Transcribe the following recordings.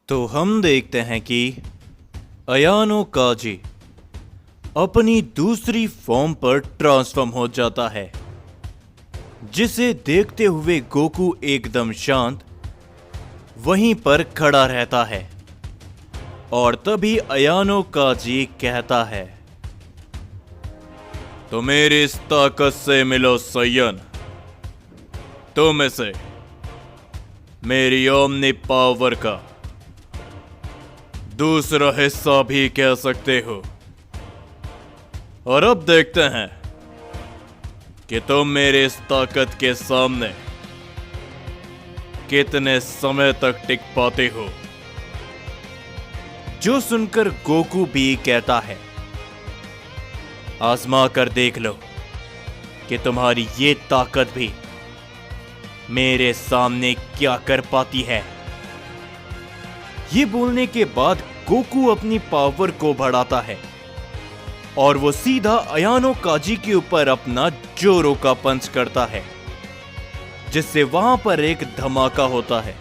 तो हम देखते हैं कि अयानो काजी अपनी दूसरी फॉर्म पर ट्रांसफॉर्म हो जाता है, जिसे देखते हुए गोकू एकदम शांत वहीं पर खड़ा रहता है। और तभी अयानो काजी कहता है, तो मेरी इस ताकत से मिलो सैयन, तुम इसे मेरी ओमनी पावर का दूसरा हिस्सा भी कह सकते हो। और अब देखते हैं कि तुम मेरे इस ताकत के सामने कितने समय तक टिक पाते हो। जो सुनकर गोकू भी कहता है, आजमा कर देख लो कि तुम्हारी ये ताकत भी मेरे सामने क्या कर पाती है। ये बोलने के बाद गोकू अपनी पावर को बढ़ाता है और वो सीधा अयानो काजी के ऊपर अपना जोरो का पंच करता है, जिससे वहां पर एक धमाका होता है।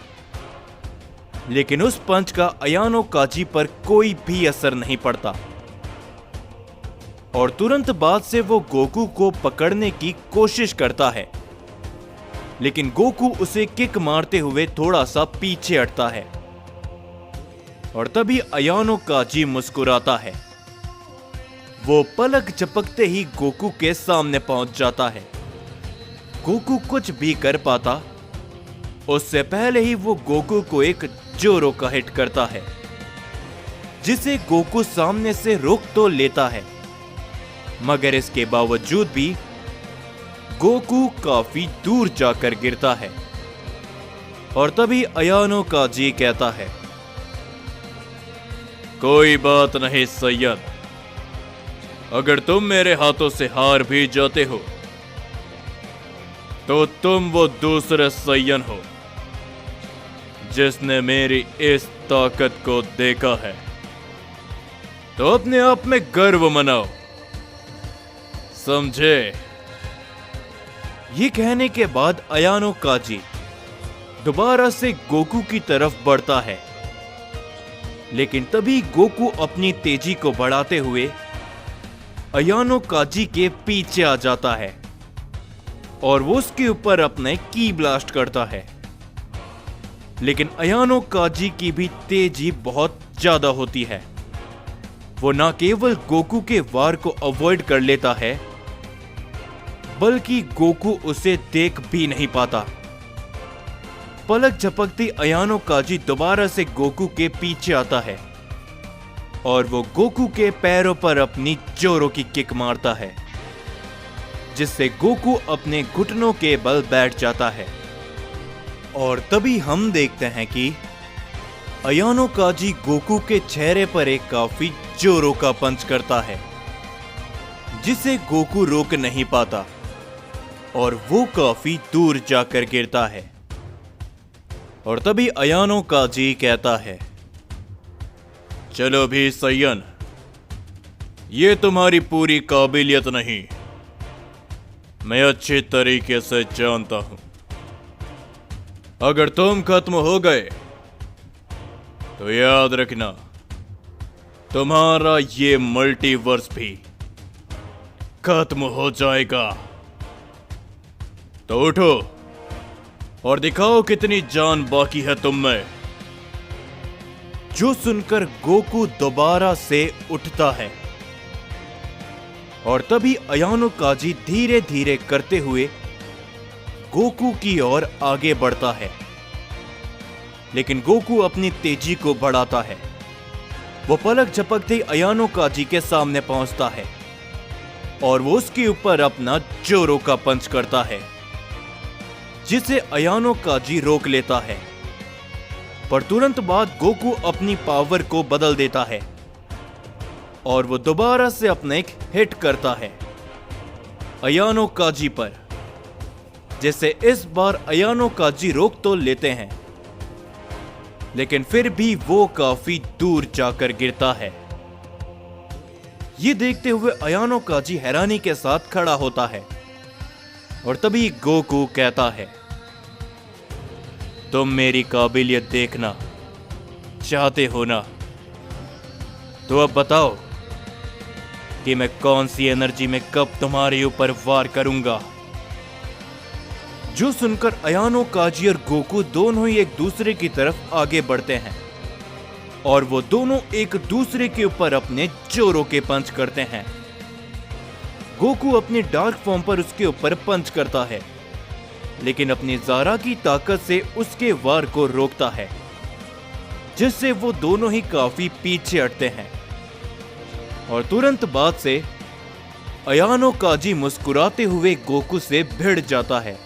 लेकिन उस पंच का अयानो काजी पर कोई भी असर नहीं पड़ता और तुरंत बाद से वो गोकू को पकड़ने की कोशिश करता है, लेकिन गोकू उसे किक मारते हुए थोड़ा सा पीछे हटता है। और तभी अयानो काजी मुस्कुराता है। वो पलक झपकते ही गोकू के सामने पहुंच जाता है। गोकू कुछ भी कर पाता उससे पहले ही वो गोकू को एक जोरो का हिट करता है, जिसे गोकू सामने से रोक तो लेता है, मगर इसके बावजूद भी गोकू काफी दूर जाकर गिरता है। और तभी अयानो काजी कहता है, कोई बात नहीं सैयद, अगर तुम मेरे हाथों से हार भी जाते हो तो तुम वो दूसरे सैयन हो जिसने मेरी इस ताकत को देखा है। तो अपने आप में गर्व मनाओ, समझे? ये कहने के बाद अयानो काजी दोबारा से गोकू की तरफ बढ़ता है, लेकिन तभी गोकू अपनी तेजी को बढ़ाते हुए अयानो काजी के पीछे आ जाता है और वो उसके ऊपर अपने की ब्लास्ट करता है। लेकिन अयानो काजी की भी तेजी बहुत ज्यादा होती है। वो न केवल गोकू के वार को अवॉइड कर लेता है, बल्कि गोकू उसे देख भी नहीं पाता। पलक झपकती अयानो काजी दोबारा से गोकू के पीछे आता है और वो गोकू के पैरों पर अपनी जोरो की किक मारता है, जिससे गोकू अपने घुटनों के बल बैठ जाता है। और तभी हम देखते हैं कि अयानो काजी गोकू के चेहरे पर एक काफी जोरों का पंच करता है, जिसे गोकू रोक नहीं पाता और वो काफी दूर जाकर गिरता है। और तभी अयानो काजी कहता है, चलो भी सैयन, ये तुम्हारी पूरी काबिलियत नहीं, मैं अच्छे तरीके से जानता हूं। अगर तुम खत्म हो गए तो याद रखना, तुम्हारा ये मल्टीवर्स भी खत्म हो जाएगा। तो उठो और दिखाओ कितनी जान बाकी है तुम में। जो सुनकर गोकू दोबारा से उठता है और तभी अयानो काजी धीरे धीरे करते हुए गोकू की ओर आगे बढ़ता है, लेकिन गोकू अपनी तेजी को बढ़ाता है। वो पलक झपकते ही अयानो काजी के सामने पहुंचता है और वो उसके ऊपर अपना जोरो का पंच करता है, जिसे अयानो काजी रोक लेता है। पर तुरंत बाद गोकू अपनी पावर को बदल देता है और वो दोबारा से अपना एक हिट करता है अयानो काजी पर, जिसे इस बार अयानो काजी रोक तो लेते हैं, लेकिन फिर भी वो काफी दूर जाकर गिरता है। ये देखते हुए अयानो काजी हैरानी के साथ खड़ा होता है और तभी गोकू कहता है, तुम मेरी काबिलियत देखना, चाहते हो ना, तो अब बताओ कि मैं कौन सी एनर्जी में कब तुम्हारे ऊपर वार करूंगा। जो सुनकर अयानो काजी और गोकू दोनों ही एक दूसरे की तरफ आगे बढ़ते हैं और वो दोनों एक दूसरे के ऊपर अपने जोरों के पंच करते हैं। गोकू अपनी डार्क फॉर्म पर उसके ऊपर पंच करता है, लेकिन अपनी ज़ारा की ताकत से उसके वार को रोकता है, जिससे वो दोनों ही काफी पीछे हटते हैं। और तुरंत बाद से अयानो काजी मुस्कुराते हुए गोकू से भिड़ जाता है,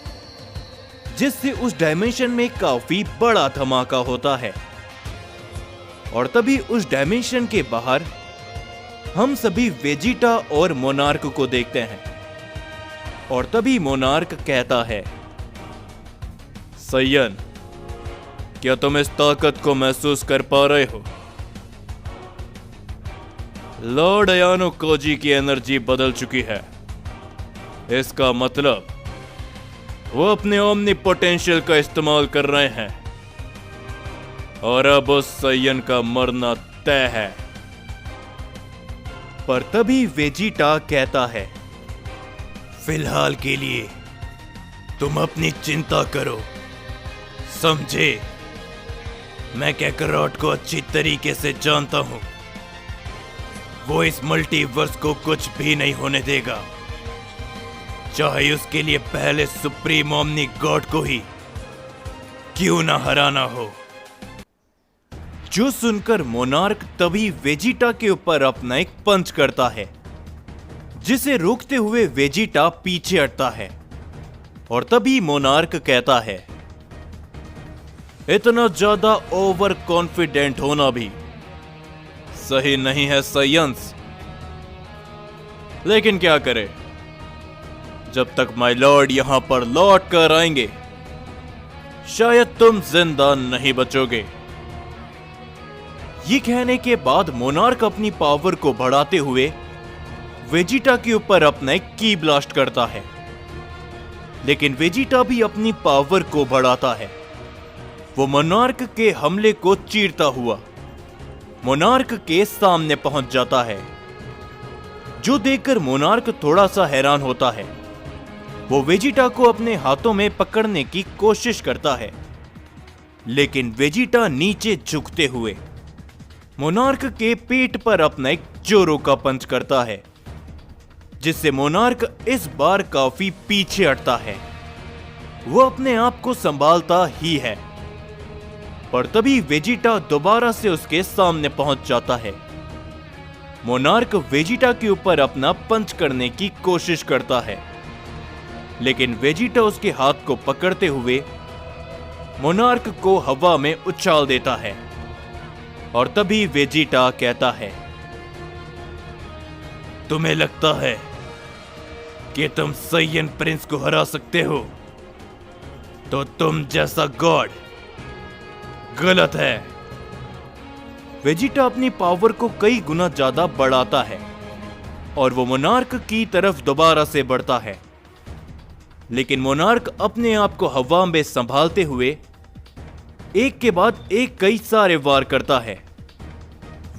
जिससे उस डायमेंशन में काफी बड़ा धमाका होता है। और तभी उस डायमेंशन के बाहर हम सभी वेजिटा और मोनार्क को देखते हैं। और तभी मोनार्क कहता है, सैयन, क्या तुम इस ताकत को महसूस कर पा रहे हो? लॉर्ड अयानो काजी की एनर्जी बदल चुकी है। इसका मतलब वो अपने ओमनी पोटेंशियल का इस्तेमाल कर रहे हैं और अब उस सैयन का मरना तय है। पर तभी वेजिटा कहता है, फिलहाल के लिए तुम अपनी चिंता करो, समझे? मैं कैकरॉट को अच्छी तरीके से जानता हूं। वो इस मल्टीवर्स को कुछ भी नहीं होने देगा, चाहे उसके लिए पहले सुप्रीम ओमनी गॉड को ही क्यों ना हराना हो। जो सुनकर मोनार्क तभी वेजिटा के ऊपर अपना एक पंच करता है, जिसे रोकते हुए वेजिटा पीछे हटता है। और तभी मोनार्क कहता है, इतना ज्यादा ओवर कॉन्फिडेंट होना भी सही नहीं है सैयंस, लेकिन क्या करें, जब तक माय लॉर्ड यहां पर लौट कर आएंगे शायद तुम जिंदा नहीं बचोगे। ये कहने के बाद मोनार्क अपनी पावर को बढ़ाते हुए वेजिटा के ऊपर अपना एक की ब्लास्ट करता है, लेकिन वेजिटा भी अपनी पावर को बढ़ाता है। वो मोनार्क के हमले को चीरता हुआ मोनार्क के सामने पहुंच जाता है, जो देखकर मोनार्क थोड़ा सा हैरान होता है। वो वेजिटा को अपने हाथों में पकड़ने की कोशिश करता है, लेकिन वेजिटा नीचे झुकते हुए मोनार्क के पेट पर अपना एक जोरों का पंच करता है, जिससे मोनार्क इस बार काफी पीछे हटता है। वो अपने आप को संभालता ही है, पर तभी वेजिटा दोबारा से उसके सामने पहुंच जाता है। मोनार्क वेजिटा के ऊपर अपना पंच करने की कोशिश करता है, लेकिन वेजिटा उसके हाथ को पकड़ते हुए मोनार्क को हवा में उछाल देता है। और तभी वेजिटा कहता है, तुम्हें लगता है कि तुम सैयन प्रिंस को हरा सकते हो, तो तुम जैसा गॉड गलत है। वेजिटा अपनी पावर को कई गुना ज्यादा बढ़ाता है और वो मोनार्क की तरफ दोबारा से बढ़ता है, लेकिन मोनार्क अपने आप को हवा में संभालते हुए एक के बाद एक कई सारे वार करता है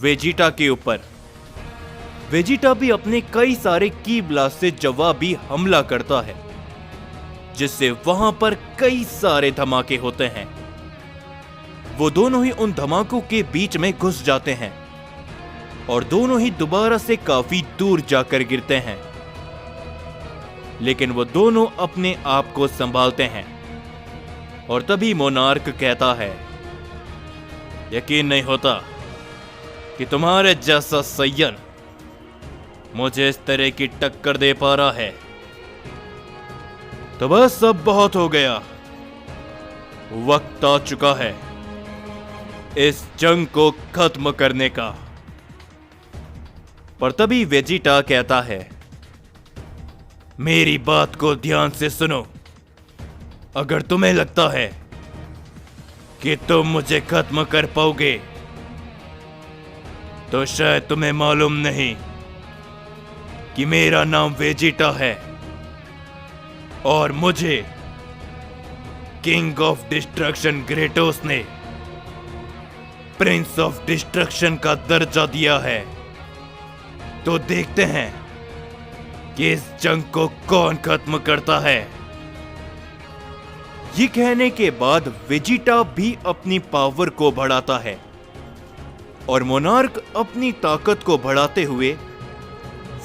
वेजिटा के ऊपर। वेजिटा भी अपने कई सारे की ब्लास्ट से जवाबी हमला करता है, जिससे वहां पर कई सारे धमाके होते हैं। वो दोनों ही उन धमाकों के बीच में घुस जाते हैं और दोनों ही दोबारा से काफी दूर जाकर गिरते हैं, लेकिन वो दोनों अपने आप को संभालते हैं। और तभी मोनार्क कहता है, यकीन नहीं होता कि तुम्हारे जैसा सैयन मुझे इस तरह की टक्कर दे पा रहा है। तो बस अब बहुत हो गया, वक्त आ चुका है इस जंग को खत्म करने का। पर तभी वेजिटा कहता है, मेरी बात को ध्यान से सुनो। अगर तुम्हें लगता है कि तुम मुझे खत्म कर पाओगे, तो शायद तुम्हें मालूम नहीं कि मेरा नाम वेजिटा है और मुझे किंग ऑफ डिस्ट्रक्शन ग्रेटोस ने प्रिंस ऑफ डिस्ट्रक्शन का दर्जा दिया है, तो देखते हैं कि इस जंग को कौन खत्म करता है। ये कहने के बाद वेजिटा भी अपनी पावर को बढ़ाता है और मोनार्क अपनी ताकत को बढ़ाते हुए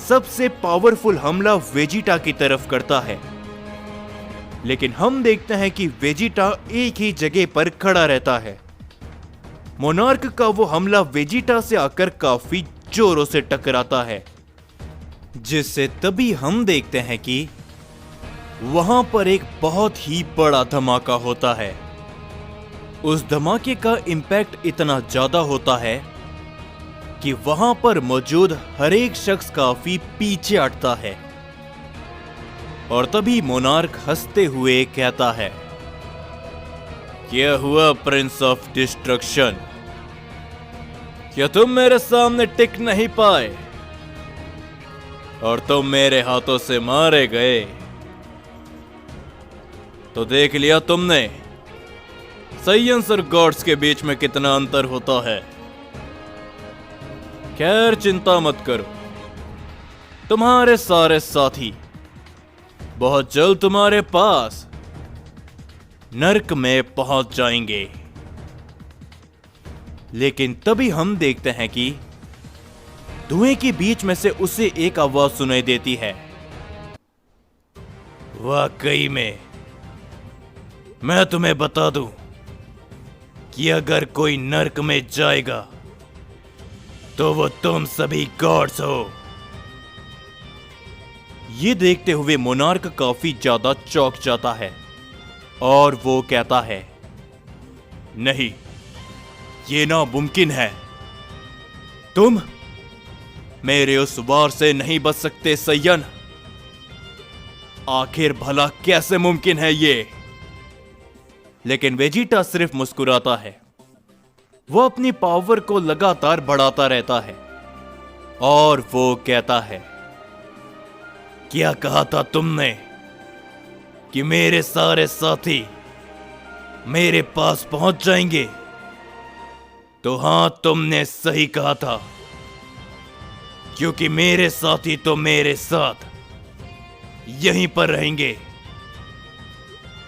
सबसे पावरफुल हमला वेजिटा की तरफ करता है। लेकिन हम देखते हैं कि वेजिटा एक ही जगह पर खड़ा रहता है। मोनार्क का वो हमला वेजिटा से आकर काफी जोरों से टकराता है, जिससे तभी हम देखते हैं कि वहां पर एक बहुत ही बड़ा धमाका होता है। उस धमाके का इंपैक्ट इतना ज्यादा होता है कि वहां पर मौजूद हर एक शख्स काफी पीछे हटता है। और तभी मोनार्क हंसते हुए कहता है, क्या हुआ प्रिंस ऑफ डिस्ट्रक्शन? क्या तुम मेरे सामने टिक नहीं पाए और तुम मेरे हाथों से मारे गए? तो देख लिया तुमने साइंस और गॉड्स के बीच में कितना अंतर होता है। खैर चिंता मत करो, तुम्हारे सारे साथी बहुत जल्द तुम्हारे पास नर्क में पहुंच जाएंगे। लेकिन तभी हम देखते हैं कि धुएं के बीच में से उसे एक आवाज सुनाई देती है। वाकई में मैं तुम्हें बता दूं कि अगर कोई नर्क में जाएगा तो वो तुम सभी गॉड्स हो। ये देखते हुए मोनार्क काफी ज्यादा चौंक जाता है और वो कहता है, नहीं, ये नामुमकिन है। तुम मेरे उस वार से नहीं बच सकते सैयन। आखिर भला कैसे मुमकिन है ये? लेकिन वेजिटा सिर्फ मुस्कुराता है। वो अपनी पावर को लगातार बढ़ाता रहता है और वो कहता है, क्या कहा था तुमने कि मेरे सारे साथी मेरे पास पहुंच जाएंगे? तो हां, तुमने सही कहा था, क्योंकि मेरे साथी तो मेरे साथ यहीं पर रहेंगे।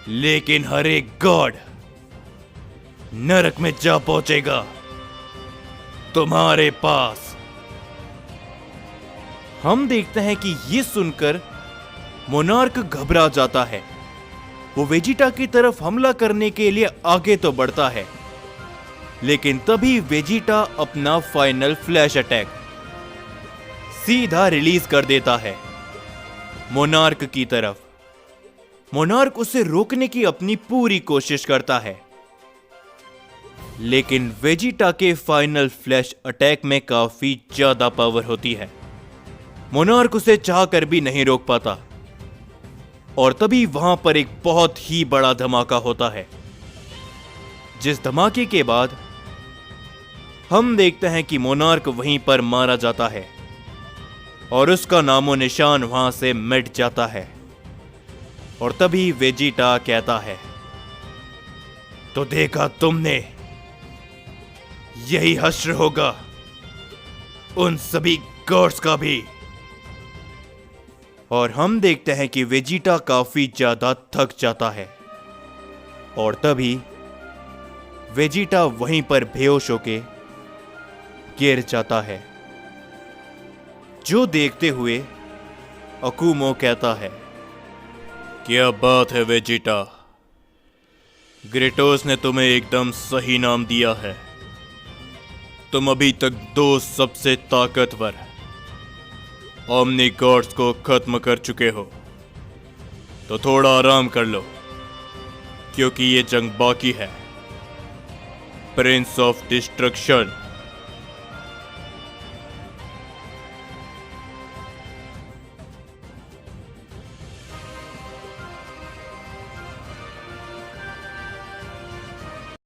लेकिन हर एक गॉड नरक में जा पहुंचेगा तुम्हारे पास। हम देखते हैं कि ये सुनकर मोनार्क घबरा जाता है। वो वेजिटा की तरफ हमला करने के लिए आगे तो बढ़ता है, लेकिन तभी वेजिटा अपना फाइनल फ्लैश अटैक सीधा रिलीज कर देता है मोनार्क की तरफ। मोनार्क उसे रोकने की अपनी पूरी कोशिश करता है, लेकिन वेजिटा के फाइनल फ्लैश अटैक में काफी ज्यादा पावर होती है। मोनार्क उसे चाहकर भी नहीं रोक पाता और तभी वहां पर एक बहुत ही बड़ा धमाका होता है, जिस धमाके के बाद हम देखते हैं कि मोनार्क वहीं पर मारा जाता है और उसका नामो निशान वहां से मिट जाता है। और तभी वेजिटा कहता है, तो देखा तुमने, यही हश्र होगा उन सभी गॉड्स का भी। और हम देखते हैं कि वेजिटा काफी ज्यादा थक जाता है और तभी वेजिटा वहीं पर बेहोश होके गिर जाता है। जो देखते हुए अकुमो कहता है, क्या बात है वेजिटा, ग्रेटोस ने तुम्हें एकदम सही नाम दिया है। तुम अभी तक 2 सबसे ताकतवर ओमनी गॉड्स को खत्म कर चुके हो, तो थोड़ा आराम कर लो, क्योंकि ये जंग बाकी है। Prince of destruction